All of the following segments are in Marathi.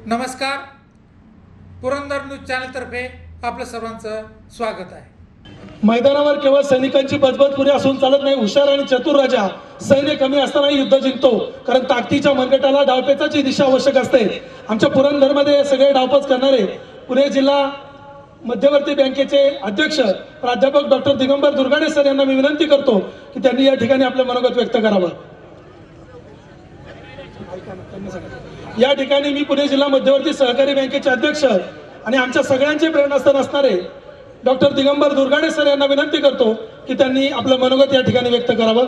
नमस्कार. पुरंदर न्यूज चॅनलतर्फे आपलं सर्वांचं स्वागत आहे. मैदानावर केवळ सैनिकांची बजबज पुरी असून चालत नाही. हुशार आणि चतुर राजा सैन्य कमी असतानाही युद्ध जिंकतो, कारण ताकदीच्या मनगटाला डावपेचाची दिशा आवश्यक असते. आमच्या पुरंदरमध्ये सगळे डावपेच करणारे पुणे जिल्हा मध्यवर्ती बँकेचे अध्यक्ष प्राध्यापक डॉक्टर दिगंबर दुर्गाडे सर यांना मी विनंती करतो की त्यांनी या ठिकाणी आपलं मनोगत व्यक्त करावं. या ठिकाणी मी पुणे जिल्हा मध्यवर्ती सहकारी बँकेचे अध्यक्ष आणि आमच्या सगळ्यांचे प्रेरणास्थान असणारे डॉक्टर दिगंबर दुर्गाडे सर यांना विनंती करतो की त्यांनी आपलं मनोगत या ठिकाणी व्यक्त करावं.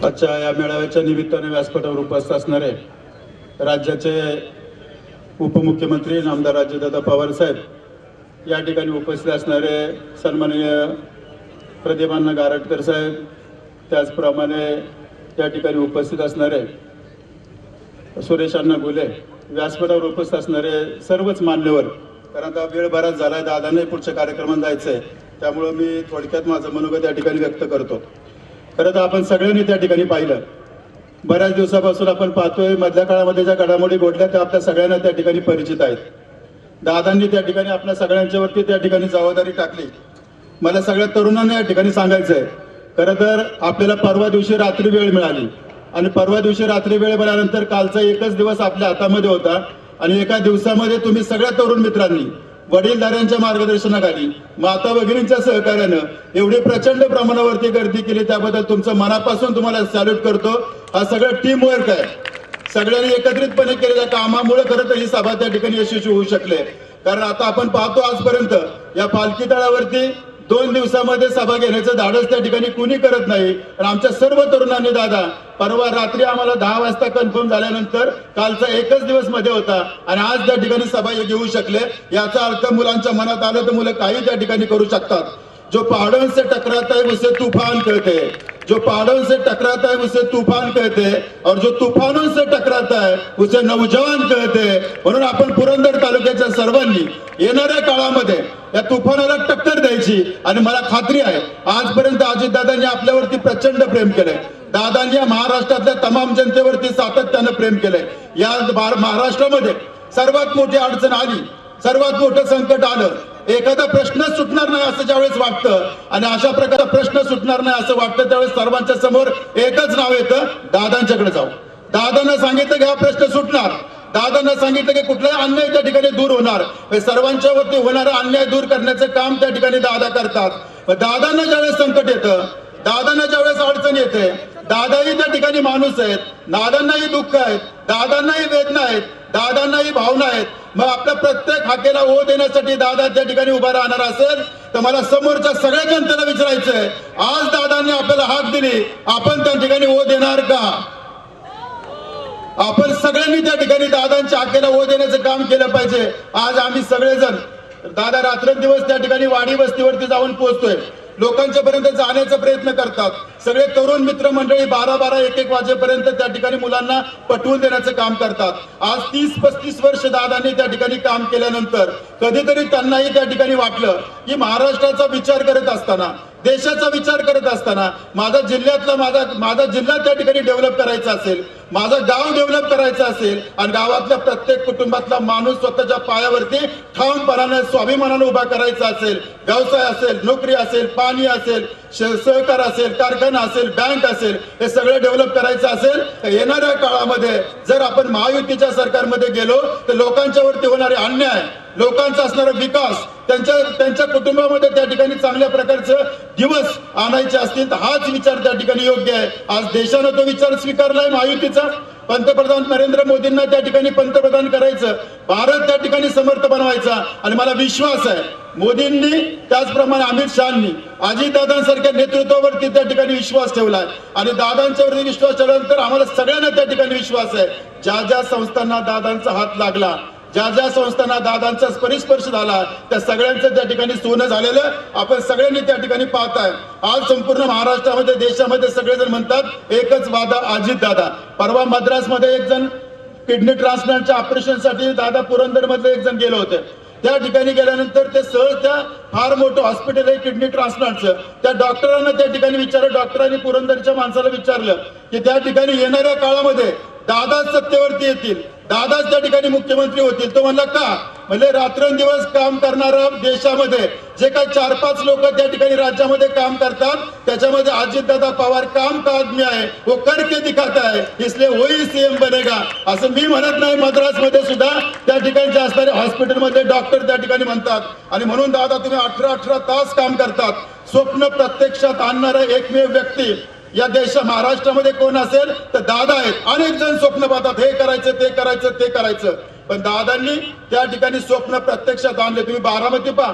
आजच्या या मेळाव्याच्या निमित्ताने व्यासपीठावर उपस्थित असणारे राज्याचे उपमुख्यमंत्री नामदार अजितदादा पवार साहेब, या ठिकाणी उपस्थित असणारे सन्माननीय प्रदीपांना गारटकर साहेब, त्याचप्रमाणे या ठिकाणी उपस्थित असणारे सुरेशांना गुले, व्यासपीठावर उपस्थित असणारे सर्वच मान्यवर, कारण आता वेळ बराच झालाय, दादांनाही पुढच्या कार्यक्रमात जायचंय, त्यामुळं मी थोडक्यात माझं मनोगत या ठिकाणी व्यक्त करतो. खरं तर आपण सगळ्यांनी त्या ठिकाणी पाहिलं, बऱ्याच दिवसापासून आपण पाहतोय, मधल्या काळामध्ये ज्या घडामोडी घडल्या त्या आपल्या सगळ्यांना त्या ठिकाणी परिचित आहेत. दादांनी त्या ठिकाणी आपल्या सगळ्यांच्या वरती त्या ठिकाणी जबाबदारी टाकली. मला सगळ्या तरुणांना या ठिकाणी सांगायचं आहे, खरं तर आपल्याला परवा दिवशी रात्री वेळ मिळाली आणि परवा दिवशी रात्री वेळ मिळाल्यानंतर कालचा एकच दिवस आपल्या हातामध्ये होता आणि एका दिवसामध्ये तुम्ही सगळ्या तरुण मित्रांनी वडीलधाऱ्यांच्या मार्गदर्शनाखाली माता भगिनींच्या सहकार्यानं एवढी प्रचंड प्रमाणावरती गर्दी केली, त्याबद्दल तुमचं मनापासून तुम्हाला सॅल्यूट करतो. हा सगळं टीम वर्क आहे. सगळ्यांनी एकत्रितपणे केलेल्या कामामुळे खरं तर ही सभा त्या ठिकाणी यशस्वी होऊ शकले. कारण आता आपण पाहतो आजपर्यंत या पालखी तळावरती 2 दिवसामध्ये सभा घेण्याचं धाडस त्या ठिकाणी कुणी करत नाही. आणि आमच्या सर्व तरुणांनी दादा परवा रात्री आम्हाला 10 वाजता कन्फर्म झाल्यानंतर कालचा एकच दिवस मध्ये होता आणि आज त्या ठिकाणी सभा घेऊ शकले. याचा अर्थ मुलांच्या मनात आलं तर मुलं काही त्या ठिकाणी करू शकतात. जो पहाड़ों से टकराता है उसे तूफान कहते हैं, जो पहाड़ों से टकराता है उसे तूफान कहते हैं और जो तूफानों से टकराता है उसे नौजवान कहते हैं. म्हणून आपण पुरंदर तालुक्याच्या सर्वांनी येणाऱ्या काळामध्ये या तुफानाला टक्कर द्यायची. आणि मला खात्री आहे आजपर्यंत अजितदादांनी आपल्यावरती प्रचंड प्रेम केलंय. दादांनी या महाराष्ट्रातल्या तमाम जनतेवरती सातत्यानं प्रेम केलंय. या महाराष्ट्रामध्ये सर्वात मोठी अडचण आली, सर्वात मोठं संकट आलं, एखादा प्रश्न सुटणार नाही असं ज्यावेळेस वाटतं आणि अशा प्रकारचा प्रश्न सुटणार नाही असं वाटतं त्यावेळेस सर्वांच्या समोर एकच नाव येतं, दादांच्याकडे जाऊ. दादांना सांगितलं की हा प्रश्न सुटणार, दादांना सांगितलं की कुठलाही अन्याय त्या ठिकाणी दूर होणार, सर्वांच्या वरती होणारा अन्याय दूर करण्याचं काम त्या ठिकाणी दादा करतात. दादांना ज्यावेळेस संकट येतं, दादांना ज्यावेळेस अडचण येते, दादाही त्या ठिकाणी माणूस आहेत, दादांनाही दुःख आहेत, दादांनाही वेदना आहेत, दादांनाही भावना आहेत. मग आपल्या प्रत्येक हाकेला ओ देण्यासाठी दादा त्या ठिकाणी उभा राहणार असेल तर मला समोरच्या सगळ्या जनतेला विचारायचंय, आज दादांनी आपल्याला हाक दिली, आपण त्या ठिकाणी ओ देणार का? आपण सगळ्यांनी त्या ठिकाणी दादांच्या हाकेला ओ देण्याचं काम केलं पाहिजे. आज आम्ही सगळेजण दादा रात्रंदिवस त्या ठिकाणी वाडी वस्तीवरती जाऊन पोहोचतोय, लोकांच्या पर्यंत जाण्याचा प्रयत्न करतात. सगळे तरुण मित्र मंडळी 12-12, 1-1 वाजेपर्यंत त्या ठिकाणी मुलांना पटवून देण्याचं काम करतात. आज 30-35 वर्ष दादांनी त्या ठिकाणी काम केल्यानंतर कधीतरी त्यांनाही त्या ठिकाणी वाटलं की महाराष्ट्राचा विचार करत असताना, देशाचा विचार करत असताना माझा जिल्हा त्या ठिकाणी डेव्हलप करायचा असेल, माझं गाव डेव्हलप करायचं असेल आणि गावातल्या प्रत्येक कुटुंबातला माणूस स्वतःच्या पायावरती ठामपणाने स्वाभिमानाने उभा करायचा असेल, व्यवसाय असेल, नोकरी असेल, पाणी असेल, सहकार असेल, कारखाना असेल, बँक असेल, हे सगळं डेव्हलप करायचं असेल तर येणाऱ्या काळामध्ये जर आपण महायुतीच्या सरकारमध्ये गेलो तर लोकांच्या वरती होणारे अन्याय, लोकांचा असणारा विकास, त्यांच्या कुटुंबामध्ये त्या ठिकाणी चांगल्या प्रकारचे दिवस आणायचे असतील तर हाच विचार त्या ठिकाणी योग्य आहे. आज देशानं तो विचार स्वीकारलाय महायुतीचा. पंतप्रधान नरेंद्र मोदींना त्या ठिकाणी पंतप्रधान करायचं, भारत त्या ठिकाणी समर्थ बनवायचा आणि मला विश्वास आहे मोदींनी त्याचप्रमाणे अमित शहानी अजितदादांसारख्या नेतृत्वावरती त्या ठिकाणी विश्वास ठेवलाय आणि दादांच्यावरती विश्वास ठेवल्यानंतर आम्हाला सगळ्यांना त्या ठिकाणी विश्वास आहे. ज्या ज्या संस्थांना दादांचा हात लागला, ज्या ज्या संस्थांना दादांचा परिस्पर्श झाला त्या सगळ्यांचं त्या ठिकाणी सोनं झालेलं आपण सगळ्यांनी त्या ठिकाणी पाहताय. आज संपूर्ण महाराष्ट्रामध्ये, देशामध्ये सगळेजण म्हणतात एकच वादा अजित दादा. परवा मद्रासमध्ये एक जण किडनी ट्रान्सप्लांटच्या ऑपरेशनसाठी दादा पुरंदर मधले एक जण गेले होते. त्या ठिकाणी गेल्यानंतर ते सहज त्या फार मोठं हॉस्पिटल आहे किडनी ट्रान्सप्लांटचं, त्या डॉक्टरांना त्या ठिकाणी विचारलं, डॉक्टरांनी पुरंदरच्या माणसाला विचारलं की त्या ठिकाणी येणाऱ्या काळामध्ये दादाच सत्तेवरती येतील, दादाच त्या ठिकाणी मुख्यमंत्री होतील. तो म्हणला का? म्हणजे रात्रंदिवस काम करणारा देशामध्ये जे काही 4-5 लोक त्या ठिकाणी राज्यामध्ये काम करतात त्याच्यामध्ये अजितदादा पवार काम का आदमी आहे, वो करके दिखाता है, इसलिए वही सीएम बनेगा असं मी म्हणत नाही. मद्रासमध्ये सुद्धा त्या ठिकाणी असणारे हॉस्पिटलमध्ये डॉक्टर त्या ठिकाणी म्हणतात. आणि म्हणून दादा तुम्ही 18 तास काम करतात. स्वप्न प्रत्यक्षात आणणारा एकमेव व्यक्ती या महाराष्ट्रामध्ये कोण असेल तर दादा आहेत. अनेक जण स्वप्न पाहतात, हे करायचं ते करायचं ते करायचं, पण दादांनी त्या ठिकाणी स्वप्न प्रत्यक्षात आणले. तुम्ही बारामती पहा,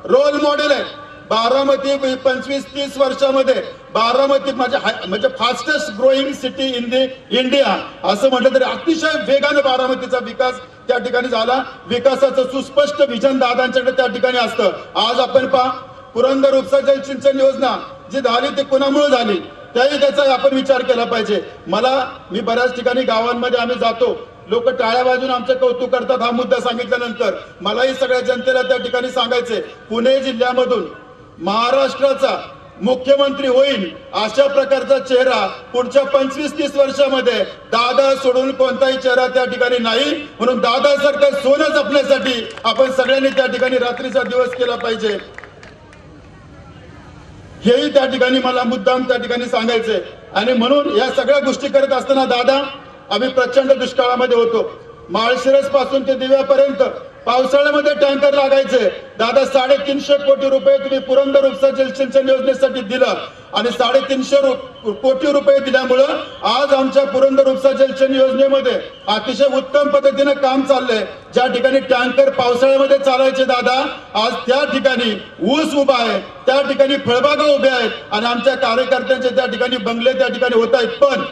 रोल मॉडेल आहे. बारामती 25-30 वर्षामध्ये बारामती म्हणजे fastest growing city in the India असं म्हटलं तरी अतिशय वेगाने बारामतीचा विकास त्या ठिकाणी झाला. विकासाचं सुस्पष्ट विजन दादांच्याकडे त्या ठिकाणी असतं. आज आपण पहा, पुरंदर उपसा जलसिंचन योजना जी झाली ती कोणामुळे झाली त्याचा आपण विचार केला पाहिजे. मी बऱ्याच ठिकाणी गावांमध्ये आम्ही जातो, लोक टाळ्या वाजून आमचं कौतुक करतात. हा मुद्दा सांगितल्यानंतर मलाही सगळ्या जनतेला त्या ठिकाणी सांगायचंय, पुणे जिल्ह्यामधून महाराष्ट्राचा मुख्यमंत्री होईल अशा प्रकारचा चेहरा पुढच्या 25-30 वर्षामध्ये दादा सोडून कोणताही चेहरा त्या ठिकाणी नाही. म्हणून दादासारखं सोनं जपण्यासाठी आपण सगळ्यांनी त्या ठिकाणी रात्रीचा दिवस केला पाहिजे. हेही त्या ठिकाणी मला मुद्दाम त्या ठिकाणी सांगायचंय. आणि म्हणून या सगळ्या गोष्टी करत असताना दादा, आम्ही प्रचंड दुष्काळामध्ये होतो. माळशिरस पासून ते दिव्यापर्यंत पावसाळ्यामध्ये टँकर लागायचे. दादा 350 कोटी रुपये तुम्ही पुरंदर उपसा जलसिंचन योजनेसाठी दिलं आणि 350 कोटी रुपये दिल्यामुळं आज आमच्या पुरंदर उपसा जलसिंचन योजनेमध्ये अतिशय उत्तम पद्धतीने काम चाललंय. ज्या ठिकाणी टँकर पावसाळ्यामध्ये चालायचे दादा, आज त्या ठिकाणी ऊस उभा आहे, त्या ठिकाणी फळबागा उभ्या आहेत आणि आमच्या कार्यकर्त्यांचे त्या ठिकाणी बंगले त्या ठिकाणी होत आहेत. पण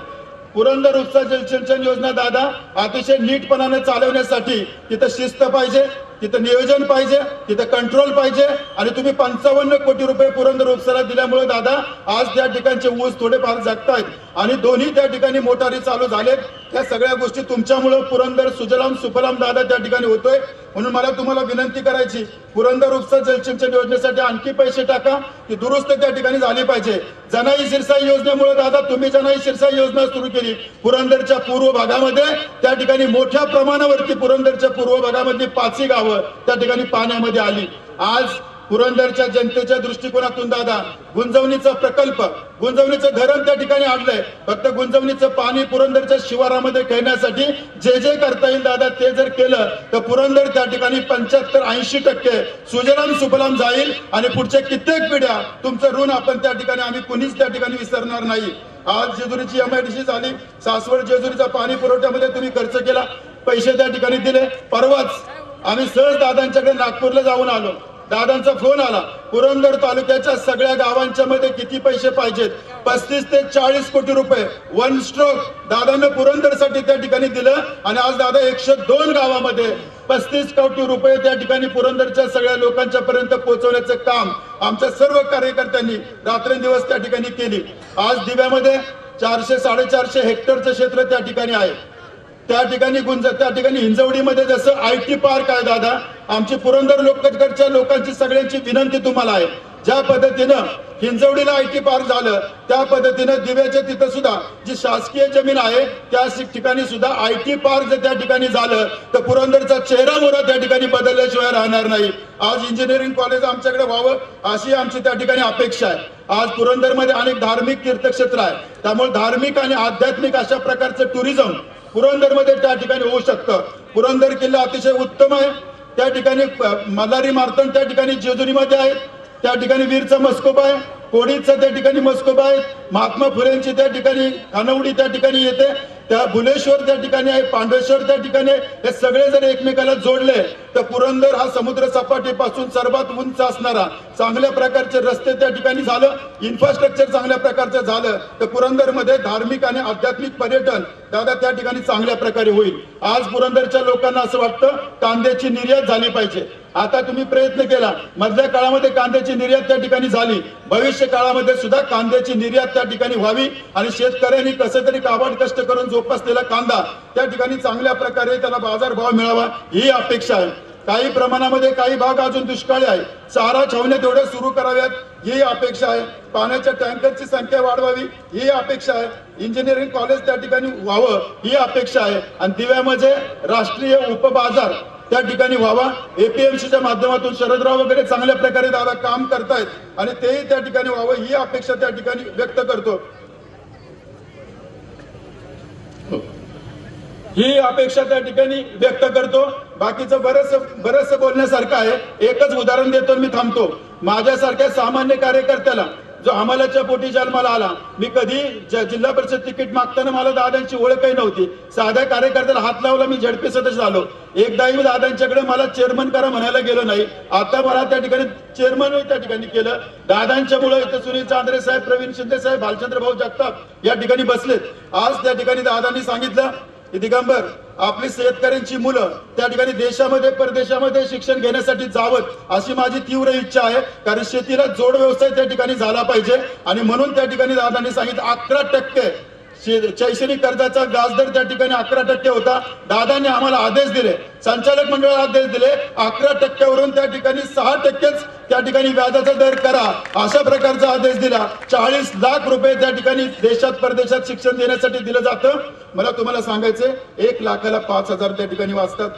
पुरंदर उपसा जलसिंचन योजना दादा अतिशय नीटपणाने चालवण्यासाठी तिथं शिस्त पाहिजे, तिथं नियोजन पाहिजे, तिथं कंट्रोल पाहिजे. आणि तुम्ही 55 कोटी रुपये पुरंदर उपसाला दिल्यामुळे दादा आज त्या ठिकाणचे ऊस थोडेफार जगतायत आणि दोन्ही त्या ठिकाणी मोटारी चालू झालेत. या सगळ्या गोष्टी तुमच्यामुळे पुरंदर सुजलाम सुफलाम दादा त्या ठिकाणी होतोय. म्हणून मला तुम्हाला विनंती करायची, पुरंदर उपसा जलसिंचन योजनेसाठी आणखी पैसे टाका, ती दुरुस्त त्या ठिकाणी झाली पाहिजे. जनाई शिरसाई योजनेमुळे दादा तुम्ही जनाई शिरसाई योजना सुरू केली पुरंदरच्या पूर्व भागामध्ये. त्या ठिकाणी मोठ्या प्रमाणावरती पुरंदरच्या पूर्व भागामधली 5 गावं त्या ठिकाणी पाण्यामध्ये आली. आज पुरंदरच्या जनतेच्या दृष्टिकोनातून दादा गुंजवणीचा प्रकल्प, गुंजवणीचं धरण त्या ठिकाणी आणलंय. फक्त गुंजवणीचं पाणी पुरंदरच्या शिवारामध्ये खेळण्यासाठी जे जे करता येईल दादा ते जर केलं तर पुरंदर त्या ठिकाणी 75-80% सुजलाम सुफलाम जाईल आणि पुढच्या कित्येक पिढ्या तुमचं ऋण आपण त्या ठिकाणी आम्ही कुणीच त्या ठिकाणी विसरणार नाही. आज जेजुरीची MIDC झाली, सासवड जेजुरीचा पाणी पुरवठ्यामध्ये तुम्ही खर्च केला, पैसे त्या ठिकाणी दिले. परवाच आम्ही सहज दादांच्याकडे नागपूरला जाऊन आलो. दादांचा फोन आला, पुरंदर तालुक्याच्या सगळ्या गावांच्या मध्ये किती पैसे पाहिजेत, 35 ते 40 कोटी रुपये वन स्ट्रोक दादांना पुरंदरसाठी त्या ठिकाणी दिलं. आणि आज दादा 102 गावामध्ये 35 कोटी रुपये त्या ठिकाणी पुरंदरच्या सगळ्या लोकांच्या पर्यंत पोहोचवण्याचं काम आमच्या सर्व कार्यकर्त्यांनी रात्रंदिवस त्या ठिकाणी केली. आज दिव्यामध्ये 400-450 हेक्टरचं क्षेत्र त्या ठिकाणी आहे. त्या ठिकाणी हिंजवडीमध्ये जसं IT पार्क आहे दादा, आमची पुरंदर लोककडच्या लोकांची सगळ्यांची विनंती तुम्हाला आहे, ज्या पद्धतीनं हिंजवडीला IT पार्क झालं त्या पद्धतीनं दिव्याच्या तिथं सुद्धा जी शासकीय जमीन आहे त्या ठिकाणी सुद्धा IT पार्क जर त्या ठिकाणी झालं तर पुरंदरचा चेहरा मोहरा त्या ठिकाणी बदलल्याशिवाय राहणार नाही. आज इंजिनिअरिंग कॉलेज आमच्याकडे व्हावं अशी आमची त्या ठिकाणी अपेक्षा आहे. आज पुरंदरमध्ये अनेक धार्मिक तीर्थक्षेत्र आहे, त्यामुळे धार्मिक आणि आध्यात्मिक अशा प्रकारचं टुरिझम पुरंदरमध्ये त्या ठिकाणी होऊ शकतं. पुरंदर किल्ला अतिशय उत्तम आहे. त्या ठिकाणी मल्हारी मार्तंड त्या ठिकाणी जेजुरीमध्ये आहे, त्या ठिकाणी वीरचा मस्कोबा आहे, कोडीचा त्या ठिकाणी मस्कोबा आहे, महात्मा फुलेंची त्या ठिकाणी खानवडी त्या ठिकाणी येते, त्या भुलेश्वर त्या ठिकाणी आहे, पांडवेश्वर त्या ठिकाणी. हे सगळे जर एकमेकाला जोडले तर पुरंदर हा समुद्र सपाटीपासून सर्वात उंच असणारा चांगल्या प्रकारचे रस्ते त्या ठिकाणी झालं, इन्फ्रास्ट्रक्चर चांगल्या प्रकारचं झालं तर पुरंदरमध्ये धार्मिक आणि आध्यात्मिक पर्यटन दादा त्या ठिकाणी चांगल्या प्रकारे होईल. आज पुरंदरच्या लोकांना असं वाटतं कांद्याची निर्यात झाली पाहिजे. आता तुम्ही प्रयत्न केला, मधल्या काळामध्ये कांद्याची निर्यात त्या ठिकाणी झाली, भविष्य काळामध्ये सुद्धा कांद्याची निर्यात त्या ठिकाणी व्हावी आणि शेतकऱ्यांनी कसं तरी काबाड कष्ट करून जोपासलेला कांदा त्या ठिकाणी चांगल्या प्रकारे त्याला बाजारभाव मिळावा ही अपेक्षा आहे. काही प्रमाणामध्ये काही भाग अजून दुष्काळी आहे. चारा छावण्या तेवढ्या सुरू कराव्यात ही अपेक्षा आहे. पाण्याच्या टँकरची संख्या वाढवावी ही अपेक्षा आहे. इंजिनिअरिंग कॉलेज त्या ठिकाणी व्हावं ही अपेक्षा आहे. आणि दिव्यामध्ये राष्ट्रीय उपबाजार त्या ठिकाणी व्हावा. एपीएमसीच्या माध्यमातून शरदराव वगैरे चांगल्या प्रकारे दादा काम करतायत आणि तेही त्या ठिकाणी व्हावं ही अपेक्षा त्या ठिकाणी व्यक्त करतो. ही अपेक्षा त्या ठिकाणी व्यक्त करतो. बाकीचं बरंच बोलण्यासारखं आहे. एकच उदाहरण देतो मी थांबतो. माझ्यासारख्या सामान्य कार्यकर्त्याला जो हमालाच्या पोटी जन्माला आला, मी कधी जिल्हा परिषद तिकीट मागताना मला दादांची ओळखही नव्हती. साध्या कार्यकर्त्याला हात लावला, मी झडपी सदस्य झालो. एकदाही मी दादांच्याकडे मला चेअरमन करा म्हणायला गेलो नाही. आता मला त्या ठिकाणी चेअरमन त्या ठिकाणी केलं दादांच्यामुळे. इथं सुनील चांद्रे साहेब, प्रवीण शिंदे साहेब, भालचंद्र भाऊ जगताप या ठिकाणी बसलेत. आज त्या ठिकाणी दादांनी सांगितलं की दिगंबर, आपली शेतकऱ्यांची मुलं त्या ठिकाणी देशामध्ये परदेशामध्ये शिक्षण घेण्यासाठी जावं अशी माझी तीव्र इच्छा आहे. कारण शेतीला जोड व्यवसाय त्या ठिकाणी झाला पाहिजे आणि म्हणून त्या ठिकाणी दादांनी सांगितलं 11% शैक्षणिक कर्जाचा व्याजदर त्या ठिकाणी 11% होता. दादांनी आम्हाला आदेश दिले, संचालक मंडळाला आदेश दिले 11%वरून त्या ठिकाणी 6%च त्या ठिकाणी व्याजाचा दर करा अशा प्रकारचा आदेश दिला. 40 लाख रुपये त्या ठिकाणी देशात परदेशात शिक्षण देण्यासाठी दिलं जातं. मला तुम्हाला सांगायचंय, 1 लाखाला 5,000 त्या ठिकाणी वाचतात,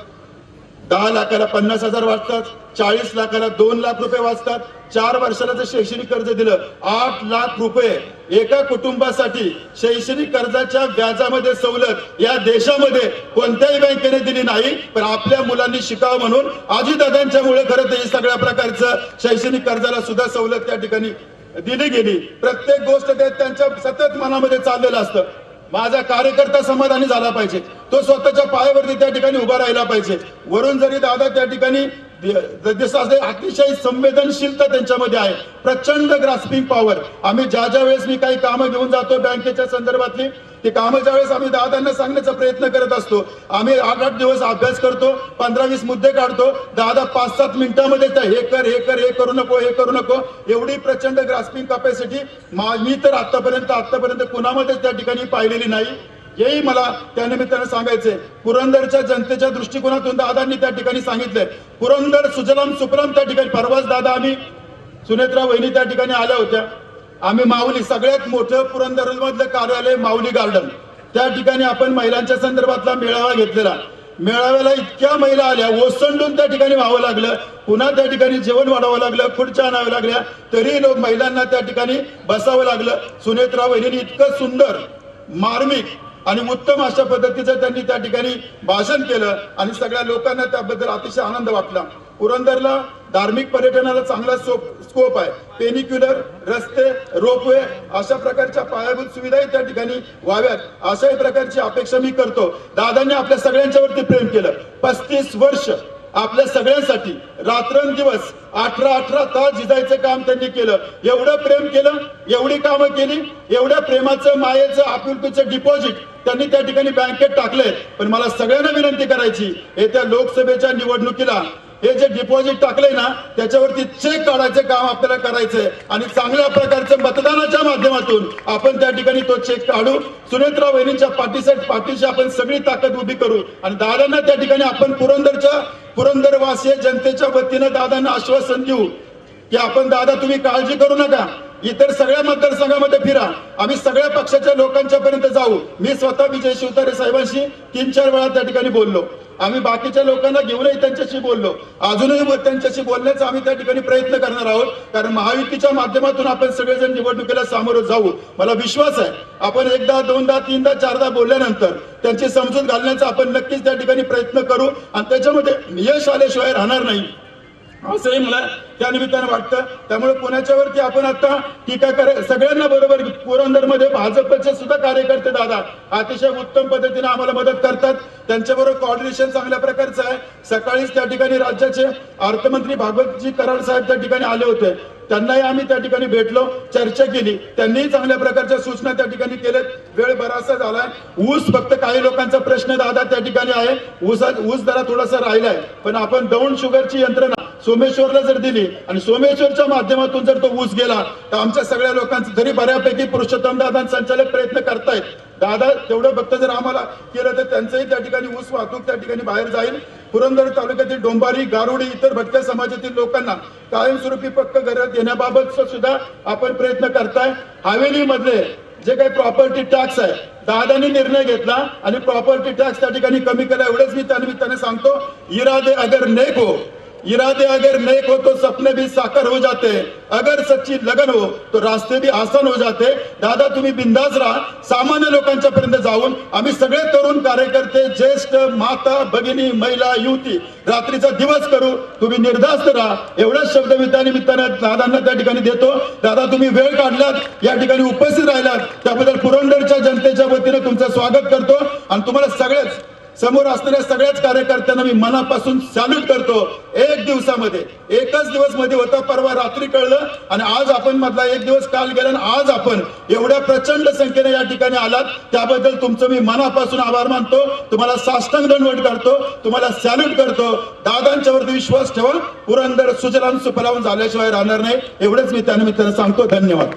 10 लाखाला 50,000 वाचतात, 40 लाखाला 2 लाख रुपये वाचतात. 4 वर्षाला जर शैक्षणिक कर्ज दिलं 8 लाख रुपये एका कुटुंबासाठी शैक्षणिक कर्जाच्या व्याजामध्ये सवलत या देशामध्ये कोणत्याही बँकेने दिली नाही. पण आपल्या मुलांनी शिकावं म्हणून अजितदादांच्यामुळे खरं तर सगळ्या प्रकारचं शैक्षणिक कर्जाला सुद्धा सवलत त्या ठिकाणी दिली गेली. प्रत्येक गोष्ट त्यांच्या सतत मनामध्ये चाललेलं असतं. माझा कार्यकर्ता समाधानी झाला पाहिजे, तो स्वतःच्या पायावरती त्या ठिकाणी उभा राहिला पाहिजे. वरून जरी दादा त्या ठिकाणी अतिशय संवेदनशीलता त्यांच्यामध्ये आहे, प्रचंड ग्रास्पिंग पॉवर. आम्ही ज्या वेळेस मी काही कामं घेऊन जातो बँकेच्या संदर्भातली, ते कामं ज्यावेळेस आम्ही दादांना सांगण्याचा प्रयत्न करत असतो. आम्ही 8-8 दिवस अभ्यास करतो, 15-20 मुद्दे काढतो. दादा 5-7 मिनिटांमध्ये हे कर, हे कर, हे करू नको, हे करू नको, एवढी प्रचंड ग्रास्पिंग कॅपॅसिटी मी तर आतापर्यंत कुणामध्येच त्या ठिकाणी पाहिलेली नाही. हेही मला त्या निमित्तानं सांगायचंय. पुरंदरच्या जनतेच्या दृष्टिकोनातून दादांनी त्या ठिकाणी सांगितलंय पुरंदर सुजलाम सुफलाम. त्या ठिकाणी परवाच दादा आम्ही सुनेत्रा वहिनी त्या ठिकाणी आल्या होत्या. आम्ही माऊली, सगळ्यात मोठं पुरंदर मधलं कार्यालय माऊली गार्डन, त्या ठिकाणी आपण महिलांच्या संदर्भातला मेळावा घेतलेला. मेळाव्याला इतक्या महिला आल्या, ओसंडून त्या ठिकाणी व्हावं लागलं. पुन्हा त्या ठिकाणी जेवण वाढावं लागलं, खुर्च्या आणाव्या लागल्या, तरी लोक महिलांना त्या ठिकाणी बसावं लागलं. सुनेत्रा वहिनीने इतकं सुंदर, मार्मिक आणि उत्तम अशा पद्धतीचं त्यांनी त्या ठिकाणी भाषण केलं आणि सगळ्या लोकांना त्याबद्दल अतिशय आनंद वाटला. पुरंदरला धार्मिक पर्यटनाला चांगला स्कोप आहे. पेनिक्युलर रस्ते, रोपवे अशा प्रकारच्या पायाभूत सुविधाही त्या ठिकाणी व्हाव्यात अशाही प्रकारची अपेक्षा मी करतो. दादांनी आपल्या सगळ्यांच्यावरती प्रेम केलं. 35 वर्ष आपल्या सगळ्यांसाठी रात्रंदिवस 18 तास झिजायचं काम त्यांनी केलं. एवढं प्रेम केलं, एवढी कामं केली, एवढ्या प्रेमाचं, मायेचं, आपुलकीचं डिपॉझिट त्यांनी त्या ठिकाणी बँकेत टाकले. पण मला सगळ्यांना विनंती करायची, येत्या लोकसभेच्या निवडणुकीला हे जे डिपॉझिट टाकलंय ना त्याच्यावरती चेक काढायचं काम आपल्याला करायचंय आणि चांगल्या प्रकारचं मतदानाच्या माध्यमातून आपण त्या ठिकाणी तो चेक काढू. सुनेत्रा वहिनींच्या पाठीशी आपण सगळी ताकद उभी करू आणि दादांना त्या ठिकाणी आपण पुरंदरवासी जनतेच्या वतीनं दादांना आश्वासन देऊ की आपण दादा तुम्ही काळजी करू नका, इतर सगळ्या मतदारसंघामध्ये फिरा, आम्ही सगळ्या पक्षाच्या लोकांच्या पर्यंत जाऊ. मी स्वतः विजय शिवतारे साहेबांशी 3-4 वेळा त्या ठिकाणी बोललो. आम्ही बाकीच्या लोकांना घेऊनही त्यांच्याशी बोललो. अजूनही त्यांच्याशी बोलण्याचा आम्ही त्या ठिकाणी प्रयत्न करणार आहोत. कारण महायुतीच्या माध्यमातून आपण सगळेजण निवडणुकीला सामोरं जाऊ. मला विश्वास आहे आपण 1दा 2दा 3दा 4दा बोलल्यानंतर त्यांची समजूत घालण्याचा आपण नक्कीच त्या ठिकाणी प्रयत्न करू आणि त्याच्यामध्ये यश आल्याशिवाय राहणार नाही असंही मला त्या निमित्तानं वाटतं. त्यामुळे पुण्याच्यावरती आपण आता टीका सगळ्यांना बरोबर. पुरंदरमध्ये भाजपचे सुद्धा कार्यकर्ते दादा अतिशय उत्तम पद्धतीने आम्हाला मदत करतात. त्यांच्याबरोबर कोऑर्डिनेशन चांगल्या प्रकारचं आहे. सकाळीच त्या ठिकाणी राज्याचे अर्थमंत्री भागवतजी कराड साहेब त्या ठिकाणी आले होते. त्यांनाही आम्ही त्या ठिकाणी भेटलो, चर्चा केली. त्यांनीही चांगल्या प्रकारच्या सूचना त्या ठिकाणी केल्यात. वेळ बराचसा झालाय. ऊस फक्त काही लोकांचा प्रश्न दादा त्या ठिकाणी आहे, ऊस जरा थोडासा राहिलाय. पण आपण डाऊन शुगरची यंत्रणा सोमेश्वरला जर दिली आणि सोमेश्वरच्या माध्यमातून जर तो ऊस गेला तर आमच्या सगळ्या लोकांचं तरी बऱ्यापैकी पुरुषोत्तम दादा संचालक प्रयत्न करतायत. दादा तेवढं फक्त जर आम्हाला केलं तर त्यांचंही त्या ठिकाणी ऊस वाहतूक त्या ठिकाणी बाहेर जाईल. पुरंदर तालुक्यातील डोंबारी, गारुडी, इतर भटक्या समाजातील लोकांना कायमस्वरूपी पक्क घरं देण्याबाबत सुद्धा आपण प्रयत्न करताय. हवेली मधले जे काही प्रॉपर्टी टॅक्स आहे, दादांनी निर्णय घेतला आणि प्रॉपर्टी टॅक्स त्या ठिकाणी कमी केला. एवढंच मी त्यानिमित्ताने सांगतो, इरादे अगर नेक हो, इरादे अगर नेक हो तो सपने भी साकार हो जाते, अगर सच्ची लगन हो तो रास्ते भी आसान हो जाते. दादा तुम्ही बिंदास राहा. सामान्य लोकांच्या पर्यंत जाऊन आम्ही सगळे तरुण कार्यकर्ते, ज्येष्ठ माता भगिनी, महिला, युवती रात्रीचा दिवस करू. तुम्ही निर्धास्त राहा. एवढाच शब्द मी त्यानिमित्ताने दादांना त्या ठिकाणी देतो. दादा तुम्ही वेळ काढलात, या ठिकाणी उपस्थित राहिलात, त्याबद्दल पुरंदरच्या जनतेच्या वतीने तुमचं स्वागत करतो आणि तुम्हाला सगळेच समोर असणाऱ्या सगळ्याच कार्यकर्त्यांना मी मनापासून सॅल्यूट करतो. एक दिवसामध्ये, एकच दिवस मध्ये होता, परवा रात्री कळलं आणि आज आपण मधला एक दिवस काल गेला आणि आज आपण एवढ्या प्रचंड संख्येने या ठिकाणी आलात, त्याबद्दल तुमचं मी मनापासून आभार मानतो. तुम्हाला साष्टांग दंडवत करतो, तुम्हाला सॅल्यूट करतो. दादांच्यावरती विश्वास ठेवा. पुरंदर सुजलाम सुफलाम झाल्याशिवाय राहणार नाही. एवढंच मी त्यानिमित्तानं सांगतो. धन्यवाद.